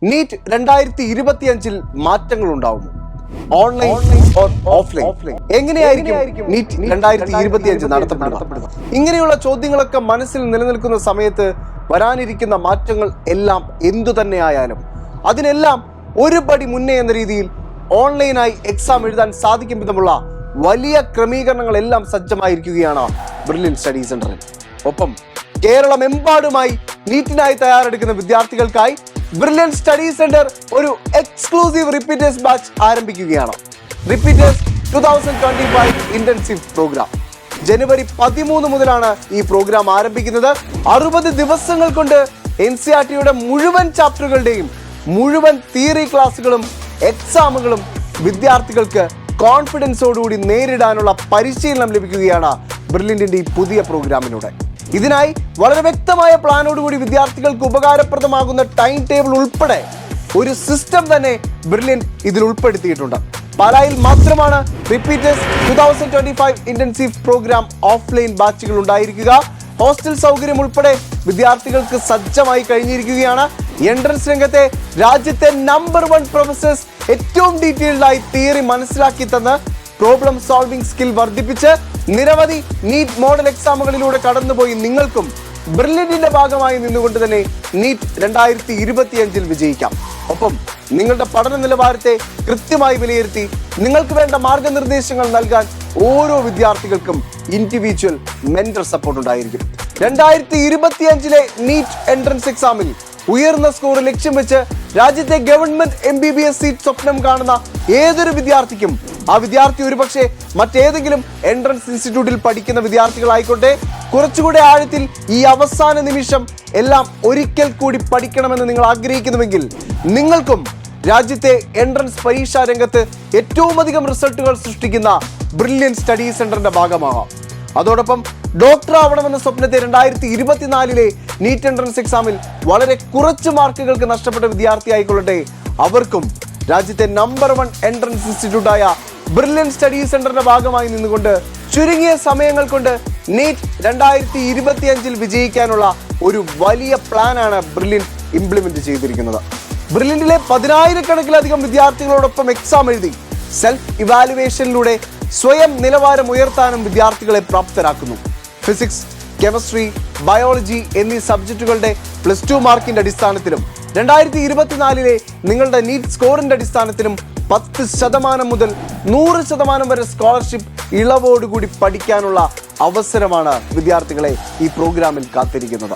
NEET 2025 മാറ്റങ്ങൾ ഉണ്ടാവുമോ? Online or offline? എങ്ങനെയായിരിക്കും നീറ്റ് 2025 നടത്തപ്പെടുക? ഇങ്ങനെയുള്ള ചോദ്യങ്ങളൊക്കെ മനസ്സിൽ നിലനിൽക്കുന്ന സമയത്ത് വരാനിരിക്കുന്ന മാറ്റങ്ങൾ എല്ലാം എന്തു തന്നെയായാലും അതിനെല്ലാം ഒരു പടി മുന്നേ എന്ന രീതിയിൽ ഓൺലൈനായി എക്സാം എഴുതാൻ സാധിക്കും വിധമുള്ള വലിയ ക്രമീകരണങ്ങളെല്ലാം സജ്ജമായിരിക്കുകയാണ് ബ്രില്യൻറ്റ് സ്റ്റഡി സെന്ററിൽ. ഒപ്പം കേരളമെമ്പാടുമായി നീറ്റിനായി തയ്യാറെടുക്കുന്ന വിദ്യാർത്ഥികൾക്കായി ബ്രില്യൻറ്റ് സ്റ്റഡി സെന്റർ ഒരു എക്സ്ക്ലൂസീവ് റിപ്പീറ്റേഴ്സ് ബാച്ച് ആരംഭിക്കുകയാണ്. റിപ്പീറ്റേഴ്സ് 2025 ഇന്റൻസീവ് പ്രോഗ്രാം ജനുവരി 13 മുതലാണ് ഈ പ്രോഗ്രാം ആരംഭിക്കുന്നത്. 60 ദിവസങ്ങൾ കൊണ്ട് NCERTയുടെ മുഴുവൻ ചാപ്റ്ററുകളുടെയും മുഴുവൻ തിയറി ക്ലാസ്സുകളും എക്സാമുകളും വിദ്യാർത്ഥികൾക്ക് കോൺഫിഡൻസോടുകൂടി നേരിടാനുള്ള പരിശീലനം ലഭിക്കുകയാണ് ബ്രില്യൻറ്റിന്റെ ഈ പുതിയ പ്രോഗ്രാമിലൂടെ. ഇതിനായി വളരെ വ്യക്തമായ പ്ലാനോടുകൂടി വിദ്യാർത്ഥികൾക്ക് ഉപകാരപ്രദമാകുന്ന ടൈം ടേബിൾ ഉൾപ്പെടെ ഒരു സിസ്റ്റം തന്നെ ബ്രില്യൻറ്റ് ഇതിൽ ഉൾപ്പെടുത്തിയിട്ടുണ്ട്. പാലായിൽ മാത്രമാണ് റിപ്പീറ്റേഴ്സ് 2025 ഇന്റൻസീവ് പ്രോഗ്രാം ഓഫ്ലൈൻ ബാച്ചുകൾ ഉണ്ടായിരിക്കുക. ഹോസ്റ്റൽ സൗകര്യം ഉൾപ്പെടെ വിദ്യാർത്ഥികൾക്ക് സജ്ജമായി കഴിഞ്ഞിരിക്കുകയാണ്. എൻട്രൻസ് രംഗത്തെ രാജ്യത്തെ നമ്പർ 1 പ്രൊഫസേഴ്സ് ഏറ്റവും ഡീറ്റെയിൽഡായി തിയറി മനസ്സിലാക്കി തന്ന് പ്രോബ്ലം സോൾവിംഗ് സ്കിൽ വർദ്ധിപ്പിച്ച് നിരവധി നീറ്റ് മോഡൽ എക്സാമുകളിലൂടെ കടന്നുപോയി നിങ്ങൾക്കും ബ്രില്യൻറ്റിന്റെ ഭാഗമായി നിന്നുകൊണ്ട് തന്നെ നീറ്റ് 2025 വിജയിക്കാം. ഒപ്പം നിങ്ങളുടെ പഠന നിലവാരത്തെ കൃത്യമായി വിലയിരുത്തി നിങ്ങൾക്ക് വേണ്ട മാർഗനിർദ്ദേശങ്ങൾ നൽകാൻ ഓരോ വിദ്യാർത്ഥികൾക്കും ഇൻഡിവിജ്വൽ മെന്റർ സപ്പോർട്ട് ഉണ്ടായിരിക്കും. 2025 നീറ്റ് എൻട്രൻസ് എക്സാമിൽ ഉയർന്ന സ്കോർ ലക്ഷ്യം വെച്ച് രാജ്യത്തെ ഗവൺമെന്റ് MBBS സീറ്റ് സ്വപ്നം കാണുന്ന ഏതൊരു വിദ്യാർത്ഥിക്കും ആ വിദ്യാർത്ഥി ഒരുപക്ഷെ മറ്റേതെങ്കിലും എൻട്രൻസ് ഇൻസ്റ്റിറ്റ്യൂട്ടിൽ പഠിക്കുന്ന വിദ്യാർത്ഥികളായിക്കോട്ടെ കുറച്ചുകൂടെ ആഴത്തിൽ ഈ അവസാന നിമിഷം എല്ലാം ഒരിക്കൽ കൂടി പഠിക്കണമെന്ന് നിങ്ങൾ ആഗ്രഹിക്കുന്നുവെങ്കിൽ നിങ്ങൾക്കും രാജ്യത്തെ എൻട്രൻസ് പരീക്ഷാ രംഗത്ത് ഏറ്റവും അധികം റിസൾട്ടുകൾ സൃഷ്ടിക്കുന്ന ബ്രില്യൻറ്റ് സ്റ്റഡി സെന്ററിന്റെ ഭാഗമാകാം. അതോടൊപ്പം ഡോക്ടർ ആവണമെന്ന സ്വപ്നത്തെ 2024 നീറ്റ് എൻട്രൻസ് എക്സാമിൽ വളരെ കുറച്ച് മാർക്കുകൾക്ക് നഷ്ടപ്പെട്ട വിദ്യാർത്ഥി ആയിക്കൊള്ളട്ടെ അവർക്കും രാജ്യത്തെ നമ്പർ 1 എൻട്രൻസ് ഇൻസ്റ്റിറ്റ്യൂട്ടായ ബ്രില്യൻറ്റ് സ്റ്റഡി സെന്ററിന്റെ ഭാഗമായി നിന്നുകൊണ്ട് ചുരുങ്ങിയ സമയങ്ങൾ കൊണ്ട് നീറ്റ് 2025 വിജയിക്കാനുള്ള ഒരു വലിയ പ്ലാനാണ് ബ്രില്യൻറ്റ് ഇംപ്ലിമെന്റ് ചെയ്തിരിക്കുന്നത്. ബ്രില്യൻറ്റിലെ 10,000-കണക്കിലധികം വിദ്യാർത്ഥികളോടൊപ്പം എക്സാം എഴുതി സെൽഫ് ഇവാലുവേഷനിലൂടെ സ്വയം നിലവാരം ഉയർത്താനും വിദ്യാർത്ഥികളെ പ്രാപ്തരാക്കുന്നു. ഫിസിക്സ്, കെമിസ്ട്രി, ബയോളജി എന്നീ സബ്ജക്റ്റുകളുടെ +2 മാർക്കിന്റെ അടിസ്ഥാനത്തിലും 2024 നിങ്ങളുടെ നീറ്റ് സ്കോറിന്റെ അടിസ്ഥാനത്തിലും 10% മുതൽ 100% വരെ സ്കോളർഷിപ്പ് ഇളവോടുകൂടി പഠിക്കാനുള്ള അവസരമാണ് വിദ്യാർത്ഥികളെ ഈ പ്രോഗ്രാമിൽ കാത്തിരിക്കുന്നത്.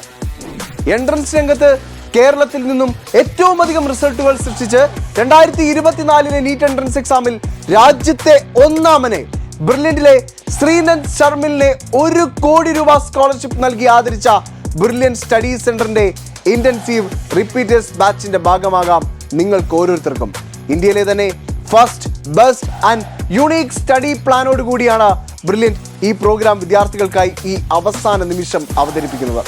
എൻട്രൻസ് രംഗത്ത് കേരളത്തിൽ നിന്നും ഏറ്റവും അധികം റിസൾട്ടുകൾ സൃഷ്ടിച്ച് 2024 നീറ്റ് എൻട്രൻസ് എക്സാമിൽ രാജ്യത്തെ ഒന്നാമനെ ബ്രില്യൻറ്റിലെ ശ്രീനന്ദ് ശർമിലിനെ 1 കോടി രൂപ സ്കോളർഷിപ്പ് നൽകി ആദരിച്ച ബ്രില്യൻറ്റ് സ്റ്റഡി സെന്ററിന്റെ ഇന്റൻസീവ് റിപ്പീറ്റേഴ്സ് ബാച്ചിന്റെ ഭാഗമാകാം നിങ്ങൾക്ക് ഓരോരുത്തർക്കും. ഇന്ത്യയിലെ തന്നെ first, best and unique study പ്ലാനോട് കൂടിയാണ് ബ്രില്യൻറ്റ് ഈ പ്രോഗ്രാം വിദ്യാർത്ഥികൾക്കായി ഈ അവസാന നിമിഷം അവതരിപ്പിക്കുന്നത്.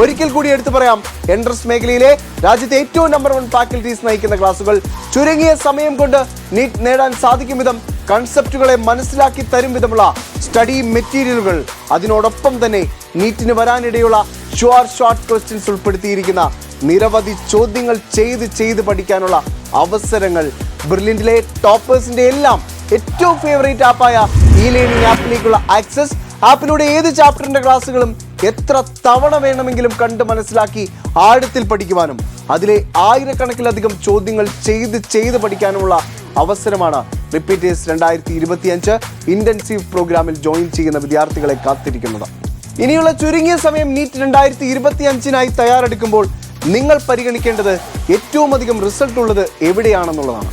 ഒരിക്കൽ കൂടി എടുത്തു പറയാം, എൻട്രൻസ് മേഖലയിലെ രാജ്യത്തെ ഏറ്റവും നമ്പർ 1 ഫാക്കൽറ്റീസ് നയിക്കുന്ന ക്ലാസുകൾ ചുരുങ്ങിയ സമയം കൊണ്ട് നീറ്റ് നേടാൻ സാധിക്കും വിധം കൺസെപ്റ്റുകളെ മനസ്സിലാക്കി തരും വിധമുള്ള സ്റ്റഡി മെറ്റീരിയലുകൾ, അതിനോടൊപ്പം തന്നെ നീറ്റിന് വരാനിടയുള്ള ഷോർട്ട് ക്വസ്റ്റ്യൻസ് ഉൾപ്പെടുത്തിയിരിക്കുന്ന നിരവധി ചോദ്യങ്ങൾ ചെയ്ത് പഠിക്കാനുള്ള അവസരങ്ങൾ, ബ്രില്യൻറ്റിലെ ടോപ്പേഴ്സിന്റെ എല്ലാം ഏറ്റവും ഫേവറേറ്റ് ആപ്പായ ലേണിംഗ് ആപ്പിലേക്കുള്ള ആക്സസ്, ആപ്പിലൂടെ ഏത് ചാപ്റ്ററിന്റെ ക്ലാസ്സുകളും എത്ര തവണ വേണമെങ്കിലും കണ്ട് മനസ്സിലാക്കി ആഴത്തിൽ പഠിക്കുവാനും അതിലെ 1000-കണക്കിലധികം ചോദ്യങ്ങൾ ചെയ്ത് പഠിക്കാനുമുള്ള അവസരമാണ് റിപ്പീറ്റേഴ്സ് 2025 ഇന്റൻസീവ് പ്രോഗ്രാമിൽ ജോയിൻ ചെയ്യുന്ന വിദ്യാർത്ഥികളെ കാത്തിരിക്കുന്നത്. ഇനിയുള്ള ചുരുങ്ങിയ സമയം നീറ്റ് 2025 തയ്യാറെടുക്കുമ്പോൾ നിങ്ങൾ പരിഗണിക്കേണ്ടത് ഏറ്റവും അധികം റിസൾട്ട് ഉള്ളത് എവിടെയാണെന്നുള്ളതാണ്.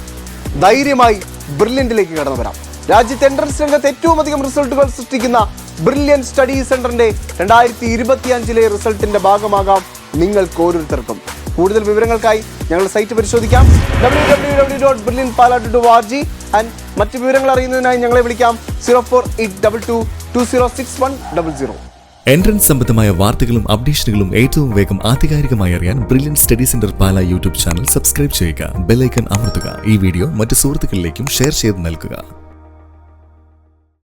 ധൈര്യമായി ബ്രില്യൻറ്റിലേക്ക് കടന്നു വരാം. രാജ്യത്തെ എൻട്രൻസ് രംഗത്ത് ഏറ്റവും അധികം റിസൾട്ടുകൾ സൃഷ്ടിക്കുന്ന ബ്രില്യൻറ്റ് സ്റ്റഡി സെന്ററിന്റെ 2025 റിസൾട്ടിന്റെ ഭാഗമാകാം നിങ്ങൾക്ക് ഓരോരുത്തർക്കും. കൂടുതൽ വിവരങ്ങൾക്കായി ഞങ്ങളുടെ സൈറ്റ് പരിശോധിക്കാം www.brilliantpala.org ആൻഡ് മറ്റ് വിവരങ്ങൾ അറിയുന്നതിനായി ഞങ്ങളെ വിളിക്കാം 0482206100. എൻട്രൻസ് സംബന്ധമായ വാർത്തകളും അപ്ഡേഷനുകളും ഏറ്റവും വേഗം ആധികാരികമായി അറിയാൻ ബ്രില്യൻറ്റ് സ്റ്റഡി സെന്റർ പാല യൂട്യൂബ് ചാനൽ സബ്സ്ക്രൈബ് ചെയ്യുക. ബെൽ ഐക്കൺ അമർത്തുക. ഈ വീഡിയോ മറ്റ് സുഹൃത്തുക്കളിലേക്കും ഷെയർ ചെയ്ത് നൽകുക.